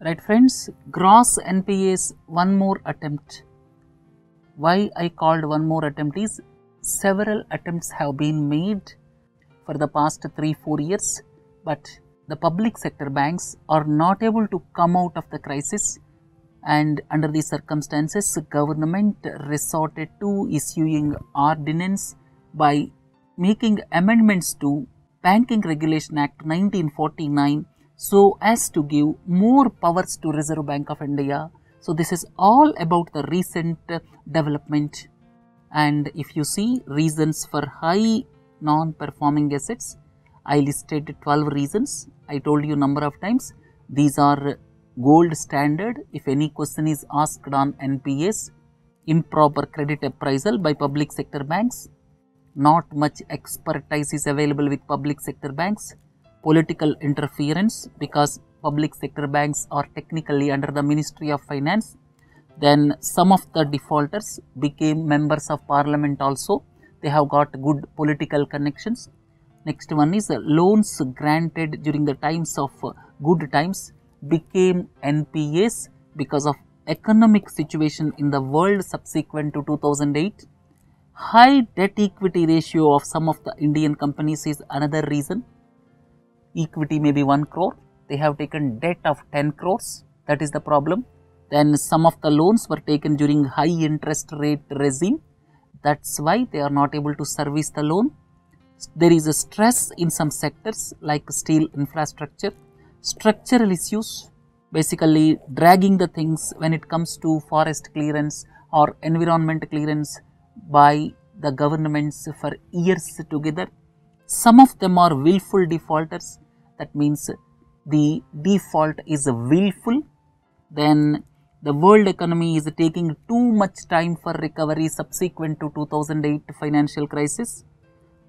Right friends, gross NPAs one more attempt. Why I called one more attempt is several attempts have been made for the past 3-4 years, but the public sector banks are not able to come out of the crisis, and under these circumstances government resorted to issuing ordinance by making amendments to Banking Regulation Act 1949 so as to give more powers to Reserve Bank of India. So this is all about the recent development, and if you see reasons for high non-performing assets, I listed 12 reasons. I told you number of times. These are gold standard if any question is asked on NPAs, improper credit appraisal by public sector banks, not much expertise is available with public sector banks, political interference because public sector banks are technically under the Ministry of Finance. Then some of the defaulters became members of parliament also. They have got good political connections. Next one is loans granted during the times of good times became NPAs because of economic situation in the world subsequent to 2008. High debt equity ratio of some of the Indian companies is another reason. Equity may be 1 crore, they have taken debt of 10 crores, that is the problem. Then some of the loans were taken during high interest rate regime, that's why they are not able to service the loan. There is a stress in some sectors like steel infrastructure, structural issues, basically dragging the things when it comes to forest clearance or environment clearance by the governments for years together. Some of them are willful defaulters, that means the default is willful. Then the world economy is taking too much time for recovery subsequent to 2008 financial crisis.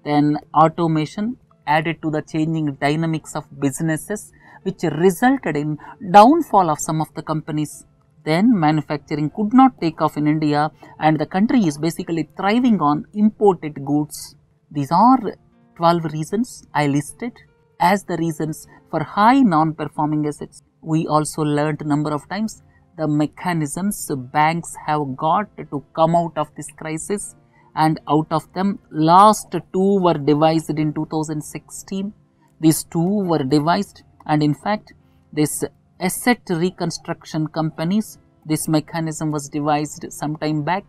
Then automation added to the changing dynamics of businesses, which resulted in downfall of some of the companies. Then manufacturing could not take off in India and the country is basically thriving on imported goods. These are 12 reasons I listed as the reasons for high non-performing assets. We also learned number of times the mechanisms banks have got to come out of this crisis, and out of them last 2 were devised in 2016. These 2 were devised, and in fact this asset reconstruction companies, this mechanism was devised some time back.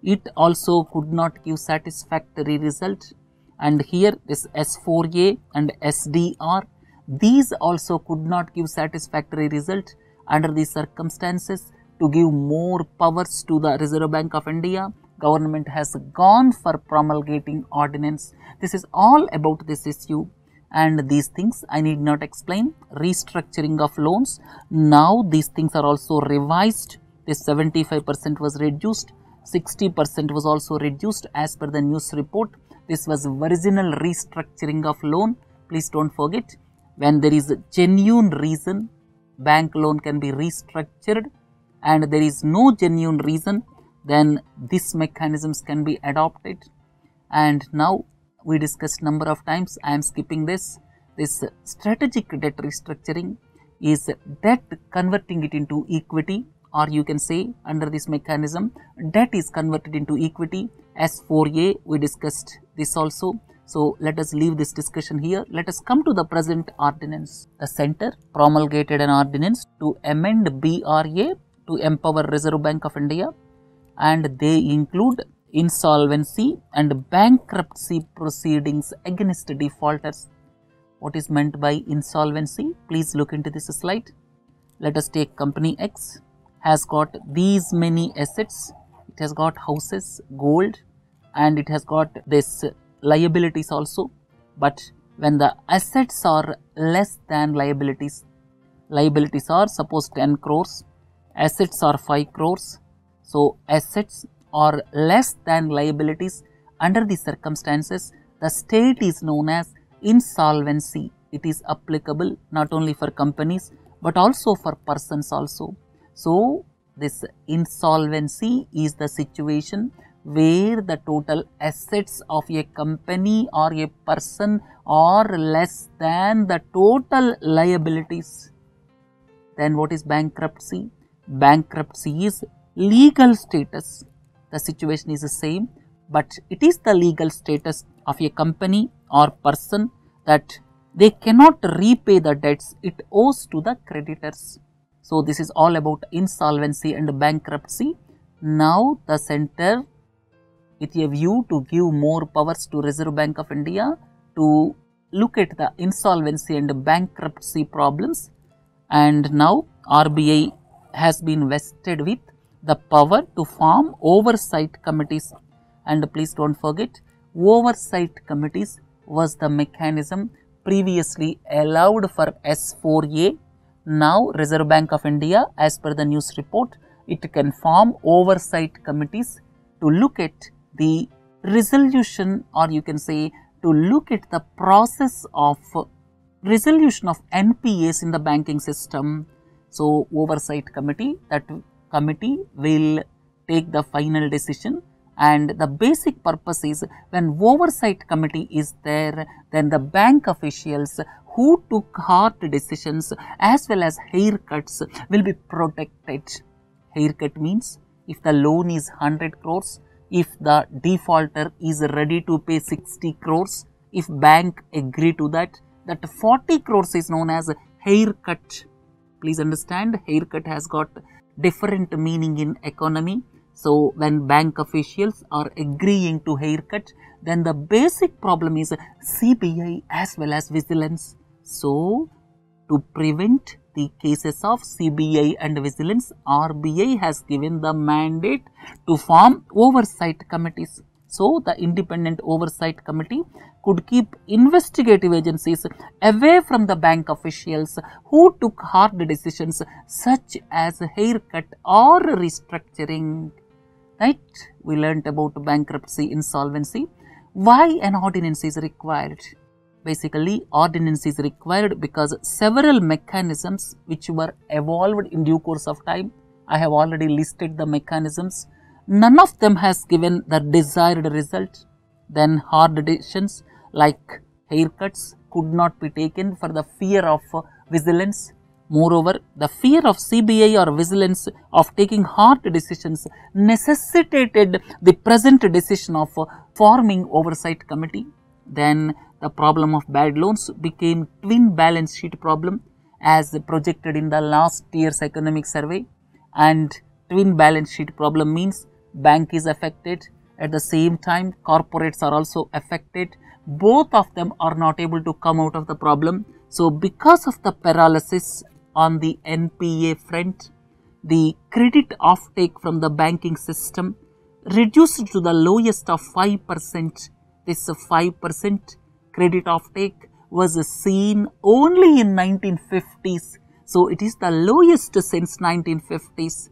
It also could not give satisfactory result, and here this S4A and SDR, these also could not give satisfactory result. Under these circumstances, to give more powers to the Reserve Bank of India, government has gone for promulgating ordinance. This is all about this issue, and these things I need not explain. Restructuring of loans, now these things are also revised. This 75% was reduced, 60% was also reduced as per the news report. This was original restructuring of loan. Please don't forget, when there is a genuine reason, bank loan can be restructured, and there is no genuine reason, then these mechanisms can be adopted. And now we discussed number of times, I am skipping this. This strategic debt restructuring is debt converting it into equity, or you can say under this mechanism debt is converted into equity. S4A, we discussed this also. So let us leave this discussion here. Let us come to the present ordinance. The center promulgated an ordinance to amend BRA to empower Reserve Bank of India, and they include insolvency and bankruptcy proceedings against defaulters. What is meant by insolvency? Please look into this slide. Let us take company X, has got these many assets. It has got houses, gold, and it has got this liabilities also. But when the assets are less than liabilities, liabilities are suppose 10 crores, assets are 5 crores. So assets are less than liabilities. Under these circumstances, the state is known as insolvency. It is applicable not only for companies but also for persons also. So this insolvency is the situation where the total assets of a company or a person are less than the total liabilities. Then what is bankruptcy? Bankruptcy is legal status. The situation is the same, but it is the legal status of a company or person that they cannot repay the debts it owes to the creditors. So this is all about insolvency and bankruptcy. Now the center, with a view to give more powers to Reserve Bank of India to look at the insolvency and bankruptcy problems, and now RBI has been vested with the power to form oversight committees. And please don't forget, oversight committees was the mechanism previously allowed for S4A. Now Reserve Bank of India, as per the news report, it can form oversight committees to look at the resolution, or you can say to look at the process of resolution of NPAs in the banking system. So oversight committee, that committee will take the final decision, and the basic purpose is when oversight committee is there, then the bank officials who took hard decisions as well as haircuts will be protected. Haircut means if the loan is 100 crores, if the defaulter is ready to pay 60 crores, if bank agree to that, that 40 crores is known as haircut. Please understand, haircut has got different meaning in economy. So when bank officials are agreeing to haircut, then the basic problem is CBI as well as vigilance. So to prevent the cases of CBI and vigilance, RBI has given the mandate to form oversight committees. So the independent oversight committee could keep investigative agencies away from the bank officials who took hard decisions such as haircut or restructuring. Right? We learnt about bankruptcy, insolvency. Why an ordinance is required? Basically, ordinance is required because several mechanisms which were evolved in due course of time. I have already listed the mechanisms. None of them has given the desired result. Then hard decisions like haircuts could not be taken for the fear of vigilance. Moreover, the fear of CBI or vigilance of taking hard decisions necessitated the present decision of forming oversight committee. Then the problem of bad loans became twin balance sheet problem as projected in the last year's economic survey. And twin balance sheet problem means bank is affected, at the same time corporates are also affected. Both of them are not able to come out of the problem. So because of the paralysis on the NPA front, the credit offtake from the banking system reduced to the lowest of 5%. This 5% credit offtake was seen only in 1950s. So it is the lowest since 1950s.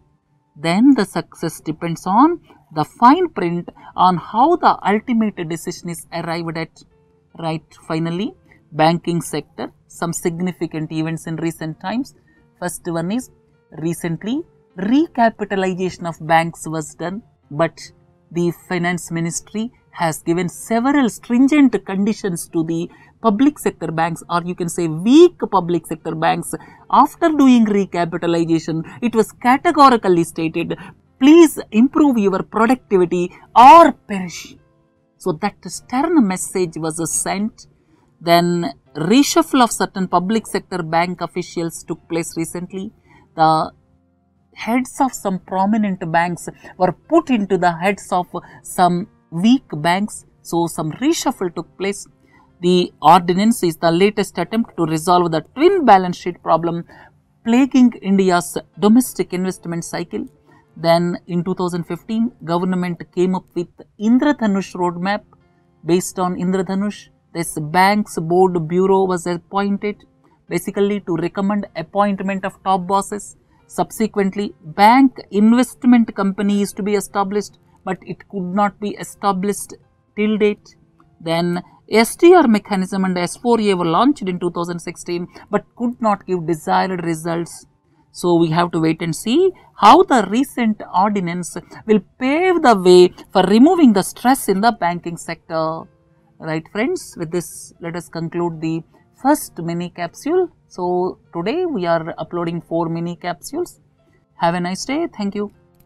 Then the success depends on the fine print on how the ultimate decision is arrived at. Right, finally, banking sector, some significant events in recent times. First one is recently recapitalization of banks was done, but the finance ministry has given several stringent conditions to the public sector banks, or you can say weak public sector banks. After doing recapitalization, it was categorically stated, please improve your productivity or perish. So that stern message was sent. Then reshuffle of certain public sector bank officials took place recently. The heads of some prominent banks were put into the heads of some weak banks. So some reshuffle took place. The ordinance is the latest attempt to resolve the twin balance sheet problem plaguing India's domestic investment cycle. Then in 2015, government came up with Indradhanush roadmap. Based on Indradhanush, this bank's board bureau was appointed basically to recommend appointment of top bosses. Subsequently, bank investment company is to be established, but it could not be established till date. Then STR mechanism and S4A were launched in 2016, but could not give desired results. So we have to wait and see how the recent ordinance will pave the way for removing the stress in the banking sector. Right friends, with this let us conclude the first mini capsule. So today we are uploading 4 mini capsules. Have a nice day. Thank you.